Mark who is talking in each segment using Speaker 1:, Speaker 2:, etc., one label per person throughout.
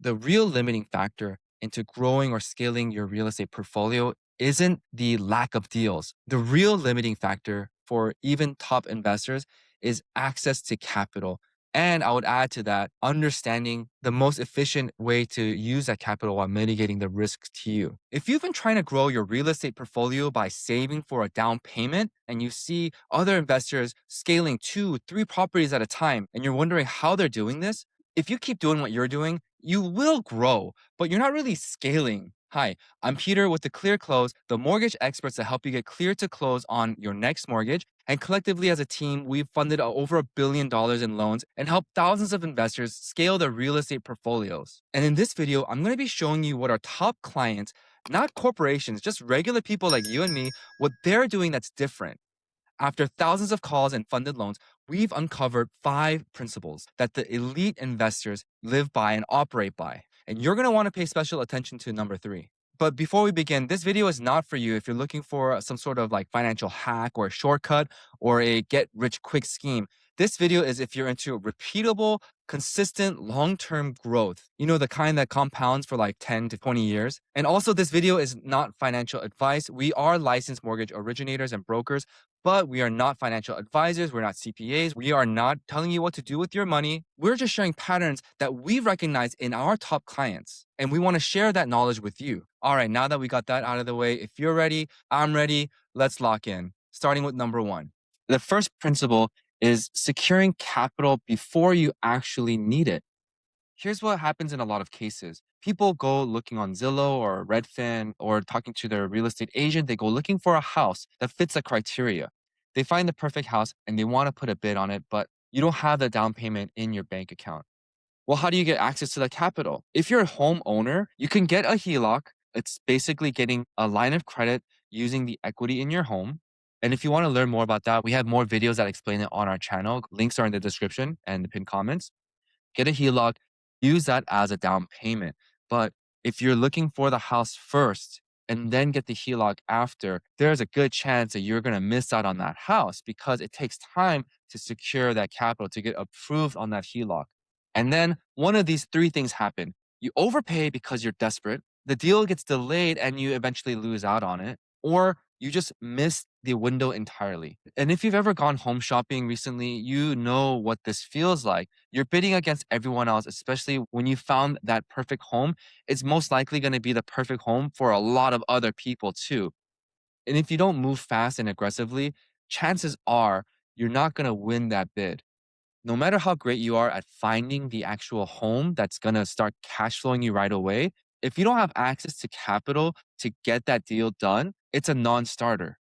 Speaker 1: The real limiting factor into growing or scaling your real estate portfolio isn't the lack of deals. The real limiting factor for even top investors is access to capital. And I would add to that, understanding the most efficient way to use that capital while mitigating the risks to you. If you've been trying to grow your real estate portfolio by saving for a down payment and you see other investors scaling 2, 3 properties at a time, and you're wondering how they're doing this, if you keep doing what you're doing, you will grow, but you're not really scaling. Hi, I'm Peter with the Clear Close, the mortgage experts that help you get clear to close on your next mortgage. And collectively as a team, we've funded over $1 billion in loans and helped thousands of investors scale their real estate portfolios. And in this video, I'm going to be showing you what our top clients, not corporations, just regular people like you and me, what they're doing that's different. After thousands of calls and funded loans, we've uncovered 5 principles that the elite investors live by and operate by. And you're going to want to pay special attention to number 3. But before we begin, this video is not for you if you're looking for some sort of like financial hack or a shortcut or a get rich quick scheme. This video is if you're into repeatable, consistent, long-term growth. You know, the kind that compounds for like 10 to 20 years. And also this video is not financial advice. We are licensed mortgage originators and brokers, but we are not financial advisors. We're not CPAs. We are not telling you what to do with your money. We're just sharing patterns that we recognize in our top clients. And we want to share that knowledge with you. All right, now that we got that out of the way, if you're ready, I'm ready. Let's lock in. Starting with number 1. The first principle is securing capital before you actually need it. Here's what happens in a lot of cases. People go looking on Zillow or Redfin or talking to their real estate agent. They go looking for a house that fits the criteria. They find the perfect house and they want to put a bid on it, but you don't have the down payment in your bank account. Well, how do you get access to the capital? If you're a homeowner, you can get a HELOC. It's basically getting a line of credit using the equity in your home. And if you want to learn more about that, we have more videos that explain it on our channel. Links are in the description and the pinned comments. Get a HELOC, use that as a down payment. But if you're looking for the house first and then get the HELOC after, there's a good chance that you're going to miss out on that house because it takes time to secure that capital to get approved on that HELOC. And then one of these 3 things happen. You overpay because you're desperate, the deal gets delayed and you eventually lose out on it, or you just miss the window entirely. And if you've ever gone home shopping recently, you know what this feels like. You're bidding against everyone else, especially when you found that perfect home. It's most likely going to be the perfect home for a lot of other people too. And if you don't move fast and aggressively, chances are you're not going to win that bid. No matter how great you are at finding the actual home that's going to start cash flowing you right away, if you don't have access to capital to get that deal done, it's a non-starter.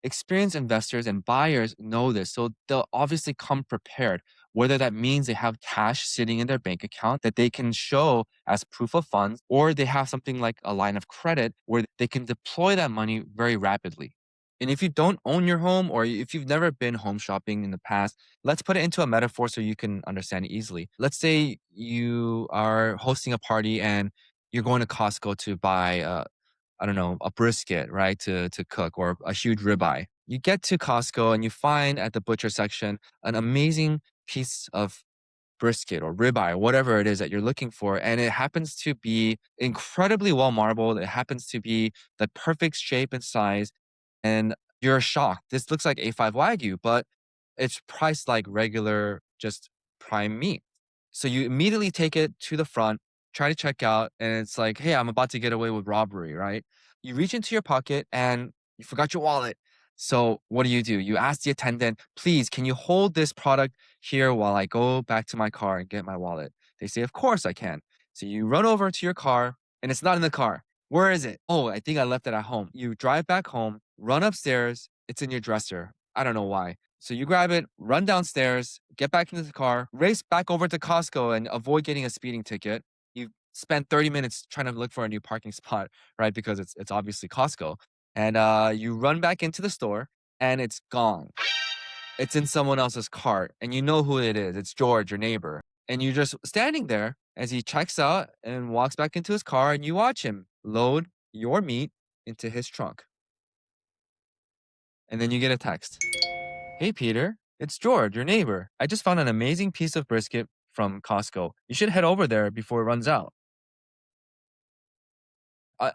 Speaker 1: Experienced investors and buyers know this, so they'll obviously come prepared, whether that means they have cash sitting in their bank account that they can show as proof of funds, or they have something like a line of credit where they can deploy that money very rapidly. And if you don't own your home or if you've never been home shopping in the past, let's put it into a metaphor so you can understand it easily. Let's say you are hosting a party and you're going to Costco to buy I don't know, a brisket, right, to cook or a huge ribeye. You get to Costco and you find at the butcher section an amazing piece of brisket or ribeye or whatever it is that you're looking for. And it happens to be incredibly well marbled. It happens to be the perfect shape and size. And you're shocked. This looks like A5 Wagyu, but it's priced like regular, just prime meat. So you immediately take it to the front, try to check out, and it's like, hey, I'm about to get away with robbery, right? You reach into your pocket and you forgot your wallet. So what do? You ask the attendant, please, can you hold this product here while I go back to my car and get my wallet? They say, of course I can. So you run over to your car and it's not in the car. Where is it? Oh, I think I left it at home. You drive back home, run upstairs. It's in your dresser. I don't know why. So you grab it, run downstairs, get back into the car, race back over to Costco and avoid getting a speeding ticket. You spend 30 minutes trying to look for a new parking spot, right? Because it's obviously Costco. And you run back into the store and it's gone. It's in someone else's cart and you know who it is. It's George, your neighbor. And you're just standing there as he checks out and walks back into his car and you watch him load your meat into his trunk. And then you get a text. Hey, Peter, it's George, your neighbor. I just found an amazing piece of brisket from Costco. You should head over there before it runs out.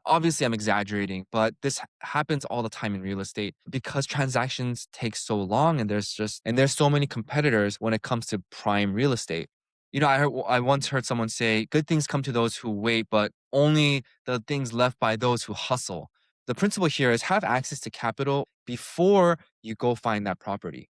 Speaker 1: Obviously, I'm exaggerating, but this happens all the time in real estate because transactions take so long, and there's so many competitors when it comes to prime real estate. I once heard someone say, "Good things come to those who wait, but only the things left by those who hustle." The principle here is have access to capital before you go find that property.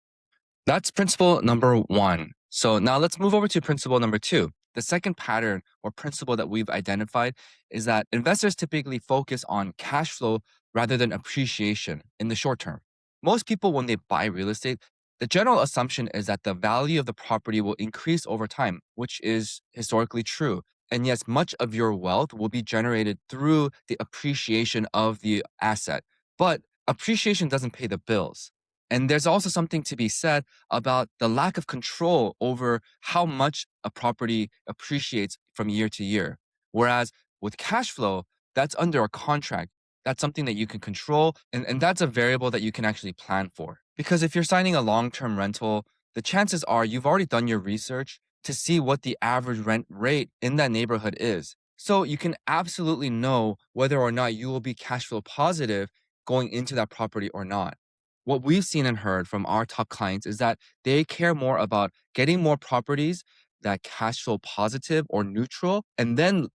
Speaker 1: That's principle number one. So now let's move over to principle number two. The second pattern or principle that we've identified is that investors typically focus on cash flow rather than appreciation in the short term. Most people, when they buy real estate, the general assumption is that the value of the property will increase over time, which is historically true. And yes, much of your wealth will be generated through the appreciation of the asset. But appreciation doesn't pay the bills. And there's also something to be said about the lack of control over how much a property appreciates from year to year. Whereas with cash flow, that's under a contract. That's something that you can control. And that's a variable that you can actually plan for. Because if you're signing a long term rental, the chances are you've already done your research to see what the average rent rate in that neighborhood is. So you can absolutely know whether or not you will be cash flow positive going into that property or not. What we've seen and heard from our top clients is that they care more about getting more properties that cash flow positive or neutral, and then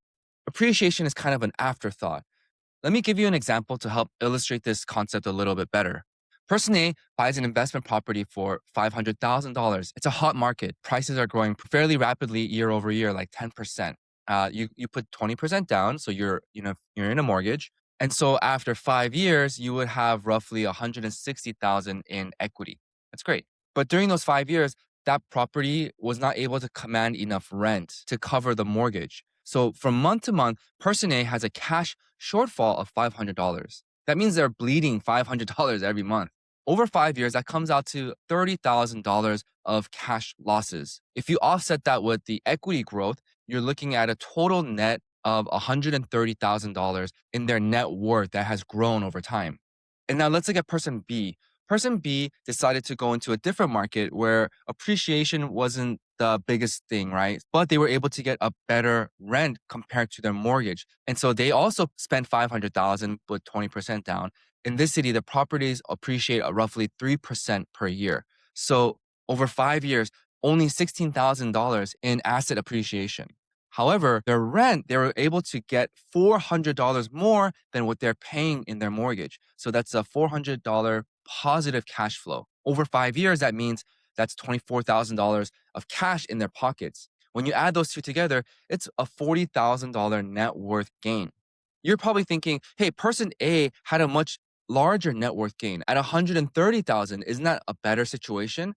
Speaker 1: appreciation is kind of an afterthought. Let me give you an example to help illustrate this concept a little bit better. Person A buys an investment property for $500,000. It's a hot market. Prices are growing fairly rapidly year over year, like 10%. You put 20% down, so you're in a mortgage. And so after 5 years, you would have roughly 160,000 in equity. That's great. But during those 5 years, that property was not able to command enough rent to cover the mortgage. So from month to month, person A has a cash shortfall of $500. That means they're bleeding $500 every month. Over 5 years, that comes out to $30,000 of cash losses. If you offset that with the equity growth, you're looking at a total net of $130,000 in their net worth that has grown over time. And now let's look at person B. Person B decided to go into a different market where appreciation wasn't the biggest thing, right? But they were able to get a better rent compared to their mortgage. And so they also spent 500,000 put 20% down. In this city, the properties appreciate at roughly 3% per year. So over 5 years, only $16,000 in asset appreciation. However, their rent, they were able to get $400 more than what they're paying in their mortgage. So that's a $400 positive cash flow. Over 5 years, that means that's $24,000 of cash in their pockets. When you add those two together, it's a $40,000 net worth gain. You're probably thinking, hey, person A had a much larger net worth gain at 130,000. Isn't that a better situation?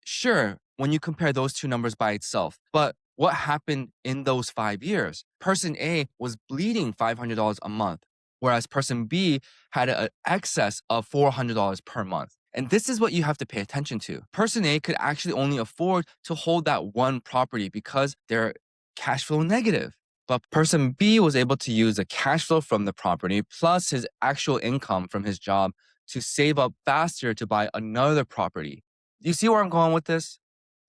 Speaker 1: Sure, when you compare those two numbers by itself. But what happened in those 5 years? Person A was bleeding $500 a month, whereas person B had an excess of $400 per month. And this is what you have to pay attention to. Person A could actually only afford to hold that one property because they're cash flow negative. But person B was able to use the cash flow from the property plus his actual income from his job to save up faster to buy another property. You see where I'm going with this?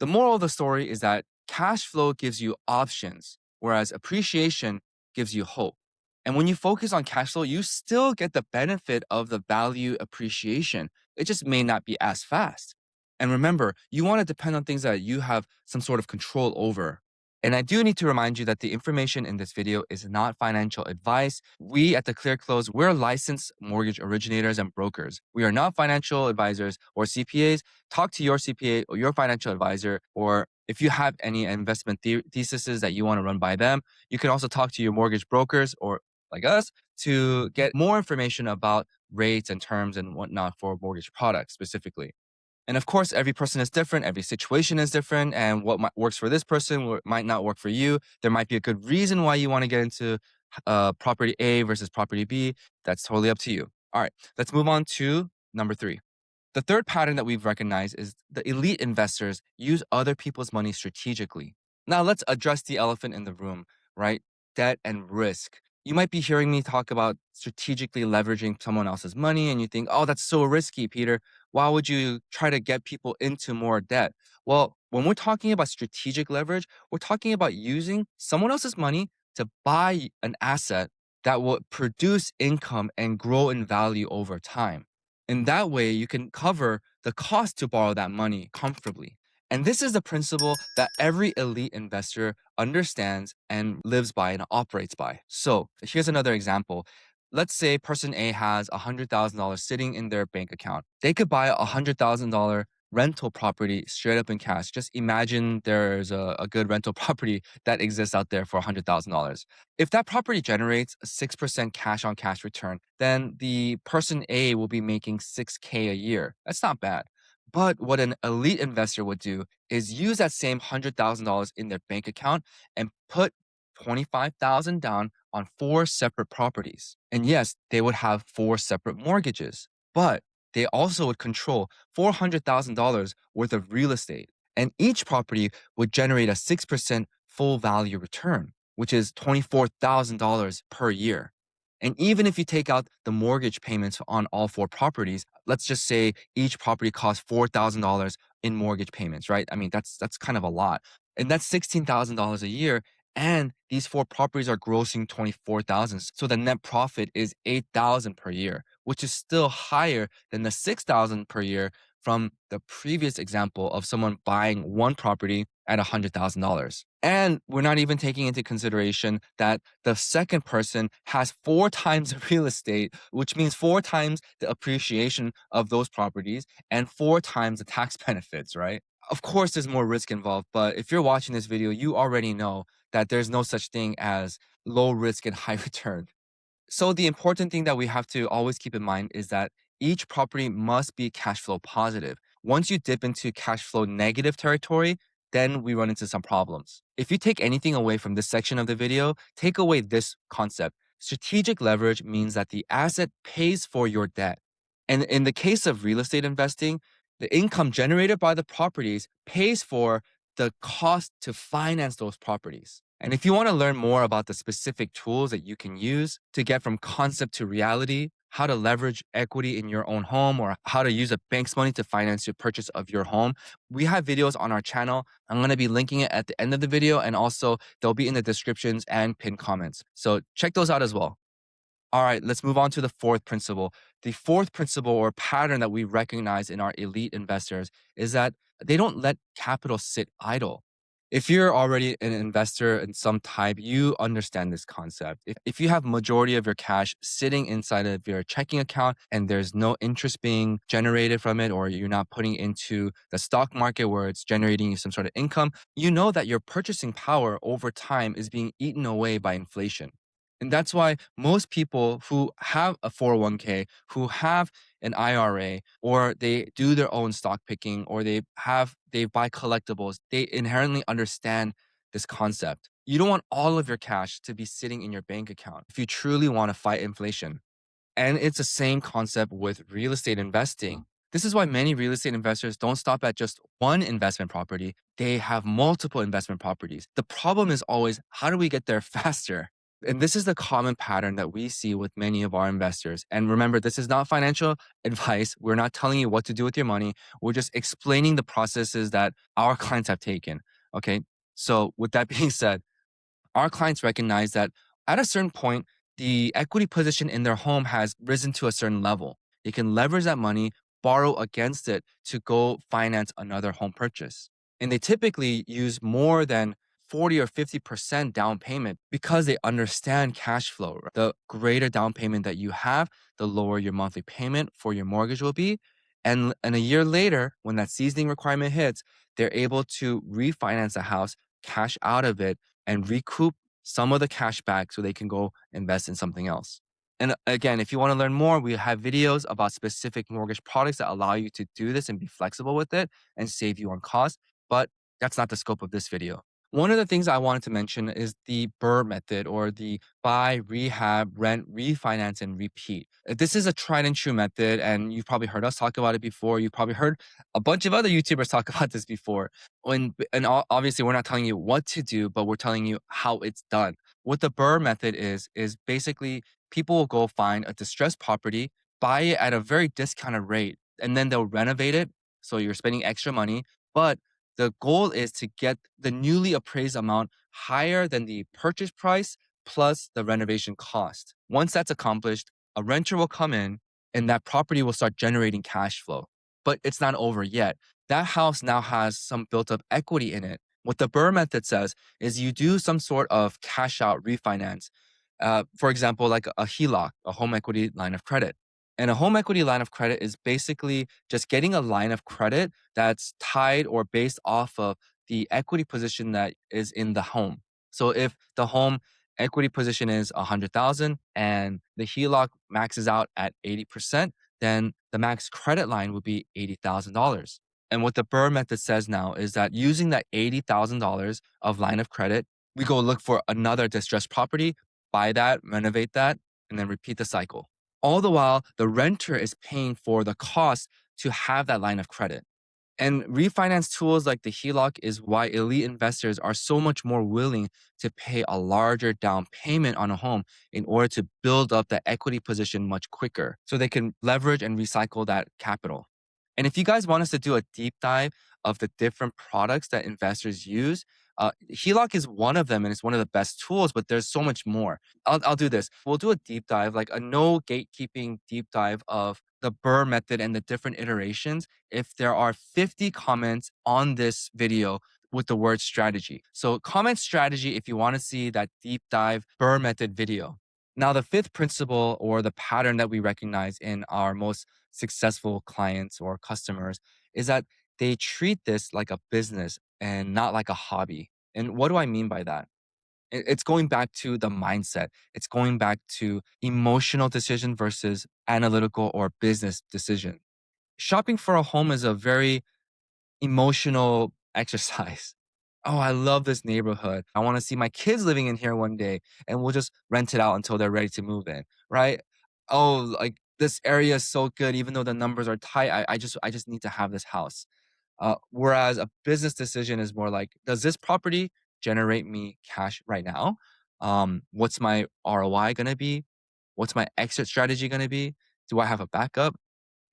Speaker 1: The moral of the story is that cash flow gives you options, whereas appreciation gives you hope. And when you focus on cash flow, you still get the benefit of the value appreciation. It just may not be as fast. And remember, you want to depend on things that you have some sort of control over. And I do need to remind you that the information in this video is not financial advice. We at the Clear Close, we're licensed mortgage originators and brokers. We are not financial advisors or CPAs. Talk to your CPA or your financial advisor, or if you have any investment theses that you want to run by them, you can also talk to your mortgage brokers or like us to get more information about rates and terms and whatnot for mortgage products specifically. And of course, every person is different, every situation is different, and what works for this person might not work for you. There might be a good reason why you want to get into property A versus property B. That's totally up to you. All right, let's move on to number three. The third pattern that we've recognized is the elite investors use other people's money strategically. Now, let's address the elephant in the room, right? Debt and risk. You might be hearing me talk about strategically leveraging someone else's money, and you think, oh, that's so risky, Peter. Why would you try to get people into more debt? Well, when we're talking about strategic leverage, we're talking about using someone else's money to buy an asset that will produce income and grow in value over time. And that way, you can cover the cost to borrow that money comfortably. And this is the principle that every elite investor understands and lives by and operates by. So here's another example. Let's say person A has $100,000 sitting in their bank account. They could buy a $100,000 rental property straight up in cash. Just imagine there's a good rental property that exists out there for $100,000. If that property generates a 6% cash on cash return, then the person A will be making 6K a year. That's not bad. But what an elite investor would do is use that same $100,000 in their bank account and put 25,000 down on four separate properties. And yes, they would have four separate mortgages, but they also would control $400,000 worth of real estate. And each property would generate a 6% full value return, which is $24,000 per year. And even if you take out the mortgage payments on all four properties, let's just say each property costs $4,000 in mortgage payments, right? I mean, that's kind of a lot. And that's $16,000 a year. And these four properties are grossing 24,000. So the net profit is 8,000 per year, which is still higher than the 6,000 per year from the previous example of someone buying one property at $100,000. And we're not even taking into consideration that the second person has four times the real estate, which means four times the appreciation of those properties and four times the tax benefits, right? Of course, there's more risk involved, but if you're watching this video, you already know that there's no such thing as low risk and high return. So the important thing that we have to always keep in mind is that each property must be cash flow positive. Once you dip into cash flow negative territory, then we run into some problems. If you take anything away from this section of the video, take away this concept. Strategic leverage means that the asset pays for your debt. And in the case of real estate investing, the income generated by the properties pays for the cost to finance those properties. And if you want to learn more about the specific tools that you can use to get from concept to reality, how to leverage equity in your own home, or how to use a bank's money to finance your purchase of your home, we have videos on our channel. I'm going to be linking it at the end of the video, and also they'll be in the descriptions and pinned comments. So check those out as well. All right, let's move on to the fourth principle. The fourth principle or pattern that we recognize in our elite investors is that they don't let capital sit idle. If you're already an investor in some type, you understand this concept. If you have majority of your cash sitting inside of your checking account and there's no interest being generated from it, or you're not putting into the stock market where it's generating you some sort of income, you know that your purchasing power over time is being eaten away by inflation. And that's why most people who have a 401k, who have an IRA, or they do their own stock picking, or they buy collectibles, they inherently understand this concept. You don't want all of your cash to be sitting in your bank account if you truly want to fight inflation. And it's the same concept with real estate investing. This is why many real estate investors don't stop at just one investment property. They have multiple investment properties. The problem is always, how do we get there faster? And this is the common pattern that we see with many of our investors. And remember, this is not financial advice. We're not telling you what to do with your money. We're just explaining the processes that our clients have taken. Okay. So, with that being said, our clients recognize that at a certain point, the equity position in their home has risen to a certain level. They can leverage that money, borrow against it to go finance another home purchase. And they typically use more than 40 or 50% down payment because they understand cash flow. The greater down payment that you have, the lower your monthly payment for your mortgage will be. And a year later, when that seasoning requirement hits, they're able to refinance the house, cash out of it, and recoup some of the cash back so they can go invest in something else. And again, if you want to learn more, we have videos about specific mortgage products that allow you to do this and be flexible with it and save you on cost. But that's not the scope of this video. One of the things I wanted to mention is the BRRRR method, or the buy, rehab, rent, refinance, and repeat. This is a tried and true method, and you've probably heard us talk about it before. You've probably heard a bunch of other YouTubers talk about this before. Obviously, we're not telling you what to do, but we're telling you how it's done. What the BRRRR method is basically people will go find a distressed property, buy it at a very discounted rate, and then they'll renovate it. So you're spending extra money, but the goal is to get the newly appraised amount higher than the purchase price, plus the renovation cost. Once that's accomplished, a renter will come in and that property will start generating cash flow. But it's not over yet. That house now has some built up equity in it. What the BRRRR method says is you do some sort of cash out refinance. For example, like a HELOC, a home equity line of credit. And a home equity line of credit is basically just getting a line of credit that's tied or based off of the equity position that is in the home. So if the home equity position is 100,000 and the HELOC maxes out at 80%, then the max credit line would be $80,000. And what the BRRRR method says now is that using that $80,000 of line of credit, we go look for another distressed property, buy that, renovate that, and then repeat the cycle. All the while, the renter is paying for the cost to have that line of credit. And refinance tools like the HELOC is why elite investors are so much more willing to pay a larger down payment on a home in order to build up the equity position much quicker so they can leverage and recycle that capital. And if you guys want us to do a deep dive of the different products that investors use, HELOC is one of them and it's one of the best tools, but there's so much more. I'll do this. We'll do a deep dive, like a no gatekeeping deep dive of the BRRRR method and the different iterations if there are 50 comments on this video with the word strategy. So comment strategy if you want to see that deep dive BRRRR method video. Now, the fifth principle or the pattern that we recognize in our most successful clients or customers is that they treat this like a business and not like a hobby. And what do I mean by that? It's going back to the mindset. It's going back to emotional decision versus analytical or business decision. Shopping for a home is a very emotional exercise. Oh, I love this neighborhood. I want to see my kids living in here one day and we'll just rent it out until they're ready to move in, right? Oh, like this area is so good even though the numbers are tight. I just need to have this house. Whereas a business decision is more like, does this property generate me cash right now? What's my ROI going to be? What's my exit strategy going to be? Do I have a backup?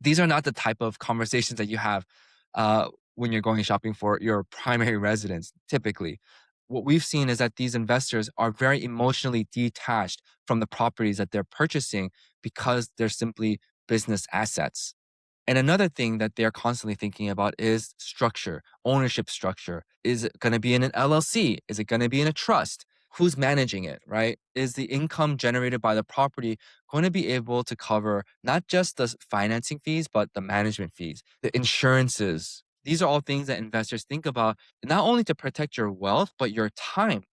Speaker 1: These are not the type of conversations that you have when you're going shopping for your primary residence, typically. What we've seen is that these investors are very emotionally detached from the properties that they're purchasing because they're simply business assets. And another thing that they're constantly thinking about is structure, ownership structure. Is it going to be in an LLC? Is it going to be in a trust? Who's managing it, right? Is the income generated by the property going to be able to cover not just the financing fees, but the management fees, the insurances? These are all things that investors think about, not only to protect your wealth, but your time.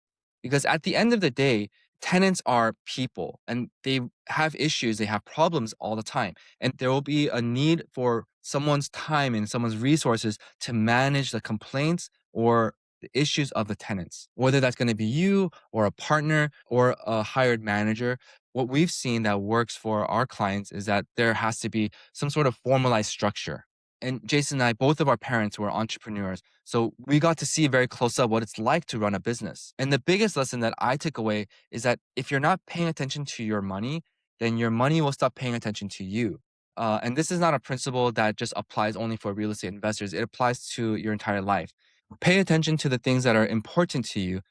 Speaker 1: Because at the end of the day, tenants are people and they have issues, they have problems all the time. And there will be a need for someone's time and someone's resources to manage the complaints or the issues of the tenants, whether that's going to be you or a partner or a hired manager. What we've seen that works for our clients is that there has to be some sort of formalized structure. And Jason and I, both of our parents were entrepreneurs. So we got to see very close up what it's like to run a business. And the biggest lesson that I took away is that if you're not paying attention to your money, then your money will stop paying attention to you. And this is not a principle that just applies only for real estate investors. It applies to your entire life. Pay attention to the things that are important to you,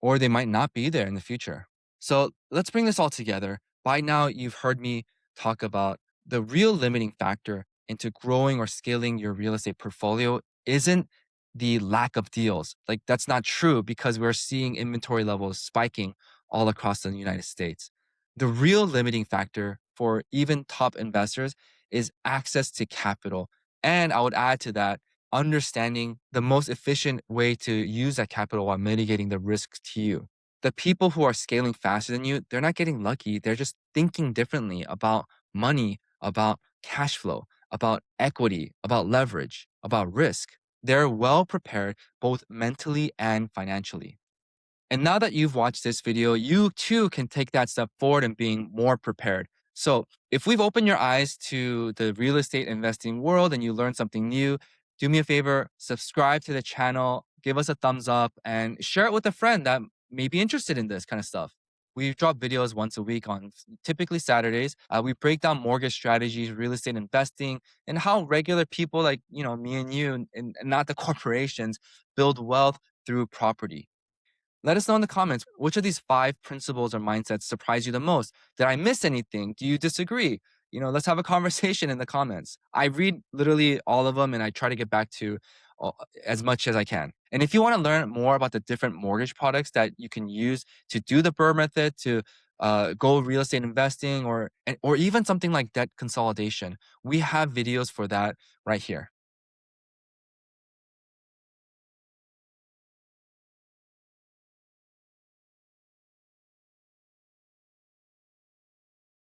Speaker 1: or they might not be there in the future. So let's bring this all together. By now, you've heard me talk about the real limiting factor into growing or scaling your real estate portfolio isn't the lack of deals. Like, that's not true because we're seeing inventory levels spiking all across the United States. The real limiting factor for even top investors is access to capital. And I would add to that, understanding the most efficient way to use that capital while mitigating the risks to you. The people who are scaling faster than you, they're not getting lucky. They're just thinking differently about money, about cash flow, about equity, about leverage, about risk. They're well prepared both mentally and financially. And now that you've watched this video, you too can take that step forward in being more prepared. So, if we've opened your eyes to the real estate investing world and you learned something new, do me a favor, subscribe to the channel, give us a thumbs up, and share it with a friend that may be interested in this kind of stuff. We drop videos once a week on typically Saturdays. We break down mortgage strategies, real estate investing, and how regular people like me and you, and not the corporations, build wealth through property. Let us know in the comments which of these five principles or mindsets surprise you the most. Did I miss anything? Do you disagree? Let's have a conversation in the comments. I read literally all of them and I try to get back to as much as I can. And if you want to learn more about the different mortgage products that you can use to do the BRRRR method, to go real estate investing, or even something like debt consolidation, we have videos for that right here.